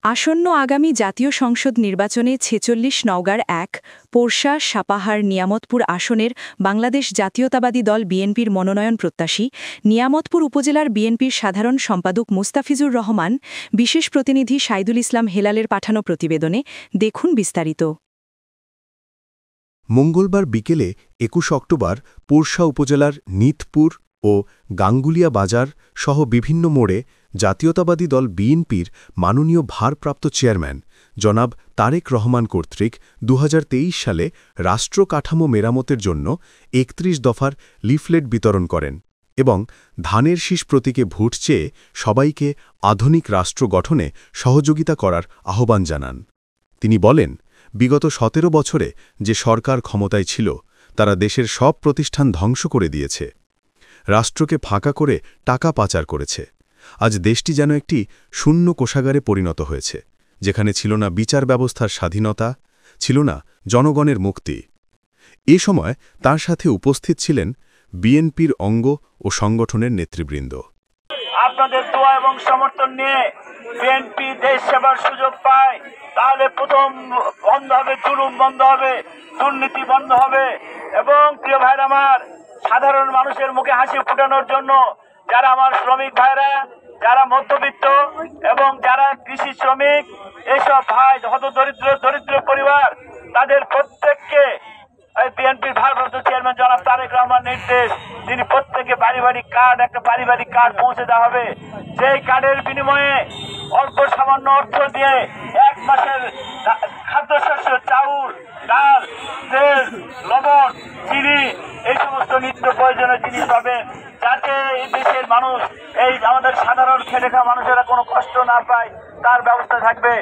আসন্ন আগামী জাতীয় সংসদ নির্বাচনে ৪৬ নওগাঁর ১ পোরশা সাপাহার নিয়ামতপুর আসনের বাংলাদেশ জাতীয়তাবাদী দল বিএনপির মনোনয়ন প্রত্যাশী নিয়ামতপুর উপজেলার বিএনপির সাধারণ সম্পাদক মুস্তাফিজুর রহমান বিশেষ প্রতিনিধি সাইদুল ইসলাম হেলালের পাঠানো প্রতিবেদনে দেখুন বিস্তারিত। মঙ্গলবার বিকেলে ২১ অক্টোবর পোরশা উপজেলার নিতপুর ও গাঙ্গুলিয়া বাজার সহ বিভিন্ন মোড়ে জাতীয়তাবাদী দল বিএনপির মাননীয় ভারপ্রাপ্ত চেয়ারম্যান জনাব তারেক রহমান কর্তৃক ২০২৩ সালে রাষ্ট্র কাঠামো মেরামতের জন্য ৩১ দফার লিফলেট বিতরণ করেন এবং ধানের শীষ প্রতীকে ভোট চেয়ে সবাইকে আধুনিক রাষ্ট্র গঠনে সহযোগিতা করার আহ্বান জানান। তিনি বলেন, বিগত ১৭ বছরে যে সরকার ক্ষমতায় ছিল তারা দেশের সব প্রতিষ্ঠান ধ্বংস করে দিয়েছে, রাষ্ট্রকে ফাঁকা করে টাকা পাচার করেছে। আজ দেশটি যেন একটি শূন্য কোষাগারে পরিণত হয়েছে, যেখানে ছিল না বিচার ব্যবস্থার স্বাধীনতা, ছিল না জনগণের মুক্তি। এ সময় তার সাথে উপস্থিত ছিলেন বিএনপির অঙ্গ ও সংগঠনের নেতৃবৃন্দ। আপনাদের দোয়া এবং সমর্থন নিয়ে বিএনপি দেশ সেবার সুযোগ পায়, তাহলে প্রথম বন্ধ হবে জুলুম, বন্ধ হবে দুর্নীতি, বন্ধ হবে। এবং প্রিয় ভাইরা আমার, সাধারণ মানুষের মুখে হাসি ফোটানোর জন্য যারা আমার শ্রমিক ভাইরা, যারা মধ্যবিত্ত এবং যারা কৃষি শ্রমিক, এসব ভাই দরিদ্র পরিবার, তাদের প্রত্যেককে বিএনপির ভারপ্রাপ্ত চেয়ারম্যান জনাব তারেক রহমান নির্দেশ, তিনি প্রত্যেকে একটা পারিবারিক কার্ড পৌঁছে দেওয়া হবে। যেই কার্ডের বিনিময়ে অল্প সামান্য অর্থ দিয়ে ১ মাসের খাদ্যশস্য, চাউল, ডাল, তেল, লবণ, চিনি, এই সমস্ত নিত্য প্রয়োজনীয় জিনিস পাবে, যাতে এই দেশের মানুষ, এই আমাদের সাধারণ খেটে খাওয়া মানুষেরা কোনো কষ্ট না পায়, তার ব্যবস্থা থাকবে।